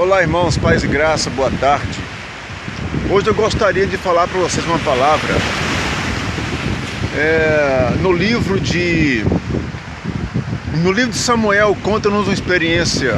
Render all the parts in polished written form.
Olá, irmãos, paz e graça, boa tarde. Hoje eu gostaria de falar para vocês uma palavra no livro de Samuel. Conta-nos uma experiência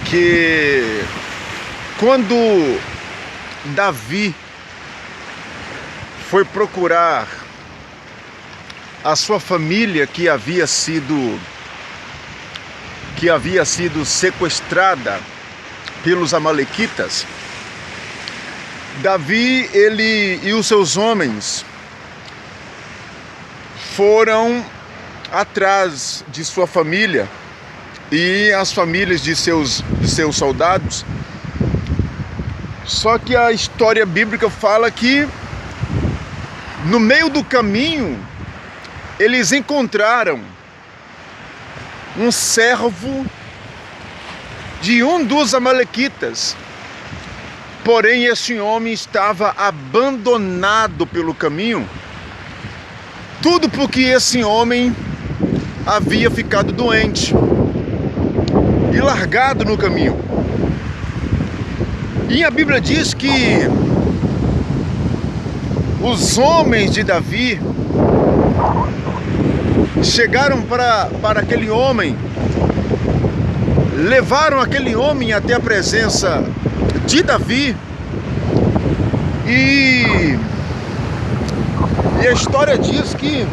que quando Davi foi procurar a sua família que havia sido sequestrada pelos amalequitas, Davi, ele e os seus homens foram atrás de sua família e as famílias de seus soldados. Só que a história bíblica fala que no meio do caminho eles encontraram um servo de um dos amalequitas. Porém, esse homem estava abandonado pelo caminho. Tudo porque esse homem havia ficado doente e largado no caminho. E a Bíblia diz que os homens de Davi chegaram para aquele homem, levaram aquele homem até a presença de Davi, e a história diz que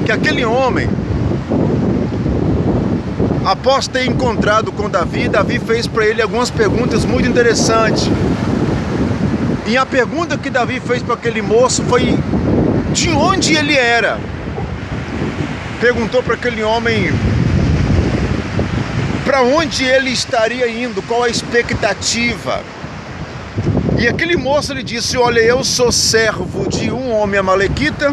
aquele homem, após ter encontrado com Davi, Davi fez para ele algumas perguntas muito interessantes. E a pergunta que Davi fez para aquele moço foi de onde ele era. Perguntou para aquele homem para onde ele estaria indo, qual a expectativa. E aquele moço lhe disse: olha, eu sou servo de um homem amalequita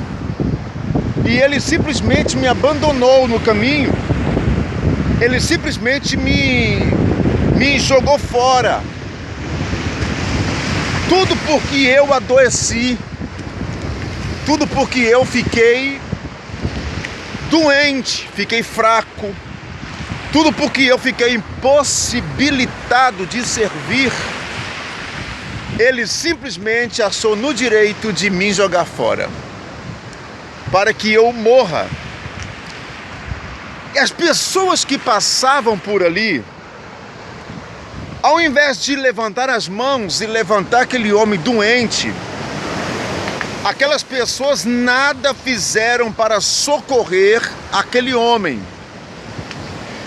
e ele simplesmente me abandonou no caminho. Ele simplesmente me jogou fora. Tudo porque eu adoeci, tudo porque eu fiquei doente, fiquei fraco, tudo porque eu fiquei impossibilitado de servir. Ele simplesmente achou no direito de me jogar fora, para que eu morra. E as pessoas que passavam por ali, ao invés de levantar as mãos e levantar aquele homem doente, aquelas pessoas nada fizeram para socorrer aquele homem.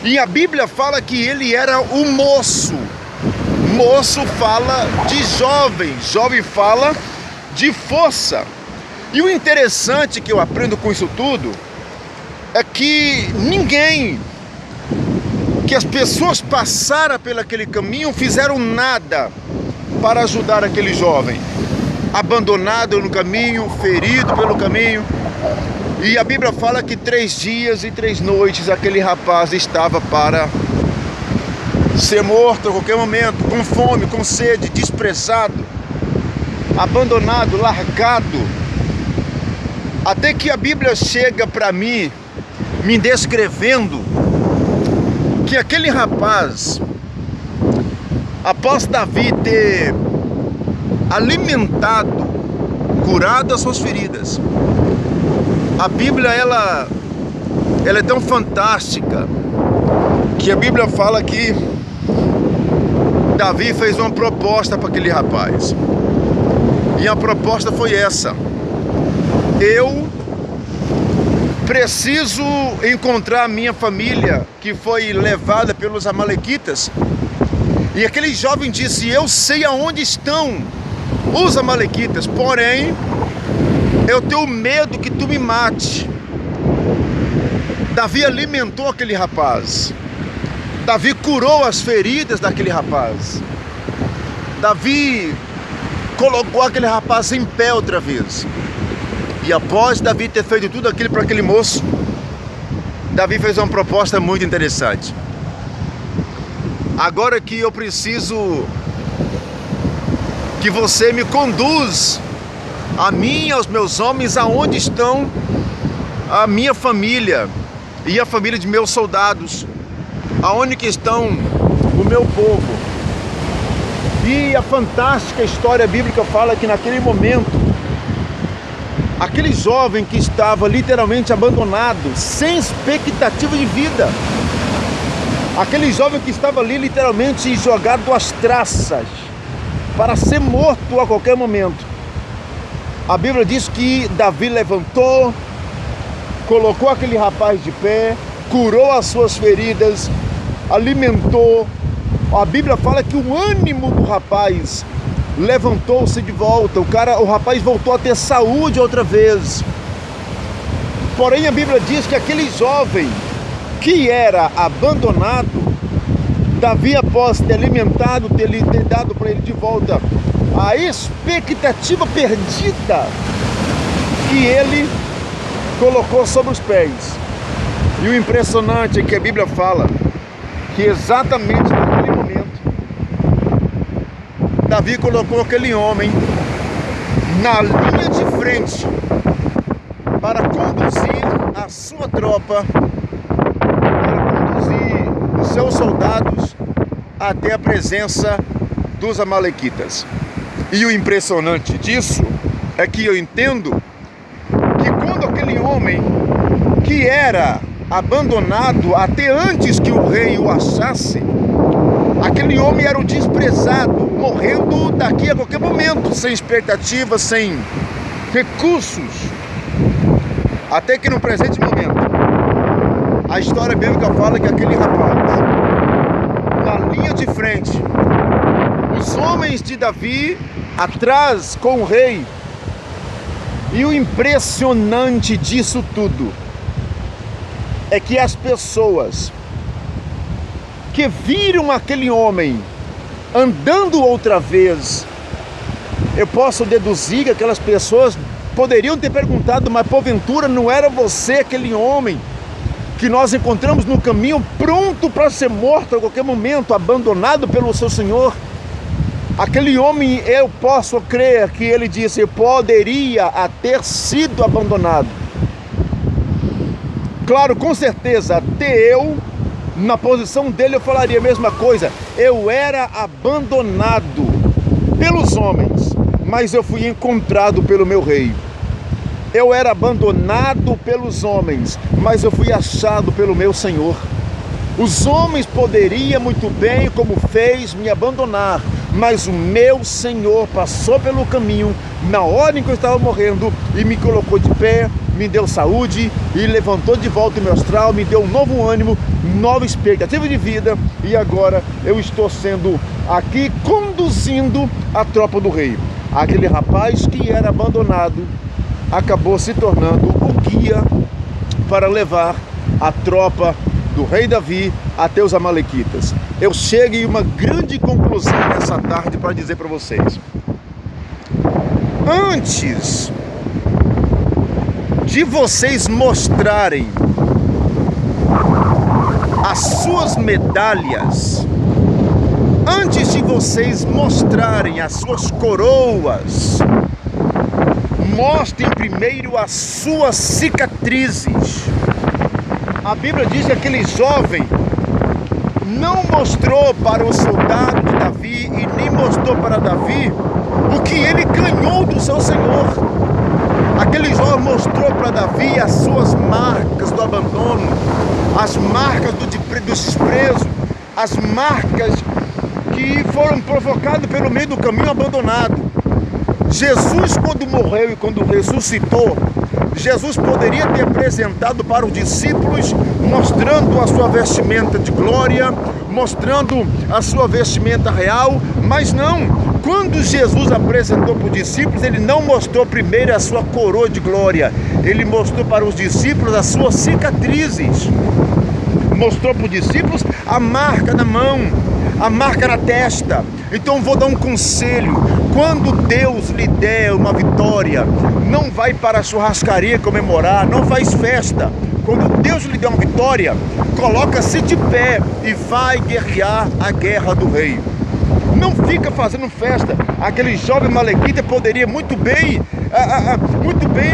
E a Bíblia fala que ele era um moço. Moço fala de jovem, jovem fala de força. E o interessante que eu aprendo com isso tudo é que as pessoas passaram pelo aquele caminho, fizeram nada para ajudar aquele jovem, abandonado no caminho, ferido pelo caminho. E a Bíblia fala que 3 dias e 3 noites aquele rapaz estava para ser morto a qualquer momento, com fome, com sede, desprezado, abandonado, largado. Até que a Bíblia chega para mim, me descrevendo que aquele rapaz, após Davi ter alimentado, curado as suas feridas, a Bíblia ela é tão fantástica que a Bíblia fala que Davi fez uma proposta para aquele rapaz. E a proposta foi essa: eu preciso encontrar a minha família que foi levada pelos amalequitas. E aquele jovem disse: eu sei aonde estão os amalequitas, porém eu tenho medo que tu me mate. Davi alimentou aquele rapaz. Davi curou as feridas daquele rapaz. Davi colocou aquele rapaz em pé outra vez. E após Davi ter feito tudo aquilo para aquele moço, Davi fez uma proposta muito interessante. Agora que eu preciso que você me conduz a mim e aos meus homens aonde estão a minha família. e a família de meus soldados, aonde que estão o meu povo. E a fantástica história bíblica fala que naquele momento, aquele jovem que estava literalmente abandonado, sem expectativa de vida, aquele jovem que estava ali literalmente jogado às traças, para ser morto a qualquer momento, a Bíblia diz que Davi levantou, colocou aquele rapaz de pé, curou as suas feridas, alimentou. A Bíblia fala que o ânimo do rapaz levantou-se de volta, o rapaz voltou a ter saúde outra vez. Porém a Bíblia diz que aquele jovem que era abandonado, Davi, após ter alimentado, ter dado para ele de volta a expectativa perdida, que ele colocou sobre os pés. E o impressionante é que a Bíblia fala que exatamente naquele momento, Davi colocou aquele homem na linha de frente para conduzir a sua tropa, para conduzir os seus soldados até a presença dos amalequitas. E o impressionante disso é que eu entendo que quando aquele homem que era abandonado até antes que o rei o achasse, aquele homem era o desprezado, morrendo daqui a qualquer momento, sem expectativa, sem recursos. Até que no presente momento, a história bíblica fala que aquele rapaz, na linha de frente, os homens de Davi atrás com o rei. E o impressionante disso tudo é que as pessoas que viram aquele homem andando outra vez, eu posso deduzir que aquelas pessoas poderiam ter perguntado: mas porventura não era você aquele homem que nós encontramos no caminho, pronto para ser morto a qualquer momento, abandonado pelo seu senhor? Aquele homem, eu posso crer que ele disse: poderia ter sido abandonado. Claro, com certeza, até eu, na posição dele, eu falaria a mesma coisa. Eu era abandonado pelos homens, mas eu fui encontrado pelo meu rei. Eu era abandonado pelos homens, mas eu fui achado pelo meu Senhor. Os homens poderiam muito bem, como fez, me abandonar, mas o meu Senhor passou pelo caminho na hora em que eu estava morrendo e me colocou de pé, me deu saúde e levantou de volta o meu astral, me deu um novo ânimo, nova expectativa de vida, e agora eu estou sendo aqui conduzindo a tropa do rei. Aquele rapaz que era abandonado acabou se tornando o guia para levar a tropa do rei Davi até os amalequitas. Eu chego em uma grande conclusão nessa tarde para dizer para vocês: antes de vocês mostrarem as suas medalhas, antes de vocês mostrarem as suas coroas, mostrem primeiro as suas cicatrizes. A Bíblia diz que aquele jovem não mostrou para o soldado de Davi e nem mostrou para Davi o que ele ganhou do seu Senhor. Aquele jovem mostrou para Davi as suas marcas do abandono, as marcas do desprezo, as marcas que foram provocadas pelo meio do caminho abandonado. Jesus, quando morreu e quando ressuscitou, Jesus poderia ter apresentado para os discípulos, mostrando a sua vestimenta de glória, mostrando a sua vestimenta real, mas não. Quando Jesus apresentou para os discípulos, ele não mostrou primeiro a sua coroa de glória, ele mostrou para os discípulos as suas cicatrizes. Mostrou para os discípulos a marca na mão, a marca na testa. Então vou dar um conselho: quando Deus lhe der uma vitória, não vai para a churrascaria comemorar, não faz festa. Quando Deus lhe der uma vitória, coloca-se de pé e vai guerrear a guerra do rei. Não fica fazendo festa. Aquele jovem malequita poderia muito bem muito bem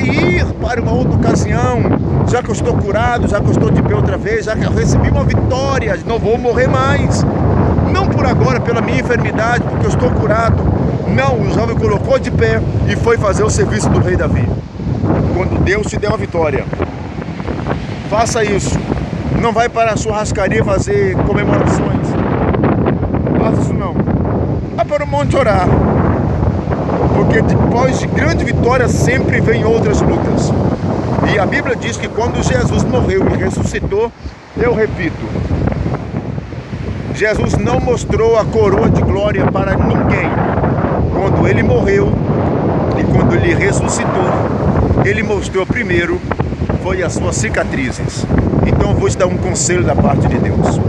ir para uma outra ocasião, já que eu estou curado, já que eu estou de pé outra vez, já que eu recebi uma vitória, não vou morrer mais. Não por agora, pela minha enfermidade, porque eu estou curado. Não, o jovem colocou de pé e foi fazer o serviço do rei Davi. Quando Deus te der uma vitória, faça isso. Não vai para a churrascaria fazer comemorações. Faça isso não. Vá para o monte orar. Porque depois de grande vitória sempre vem outras lutas. E a Bíblia diz que quando Jesus morreu e ressuscitou, eu repito, Jesus não mostrou a coroa de glória para ninguém. Quando ele morreu e quando ele ressuscitou, ele mostrou primeiro foi as suas cicatrizes. Então eu vou te dar um conselho da parte de Deus.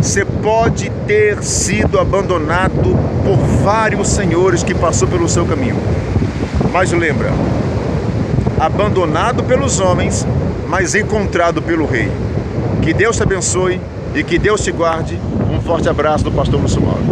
Você pode ter sido abandonado por vários senhores que passou pelo seu caminho. Mas lembra, abandonado pelos homens, mas encontrado pelo rei. Que Deus te abençoe e que Deus te guarde. Um forte abraço do pastor Lúcio Mauro.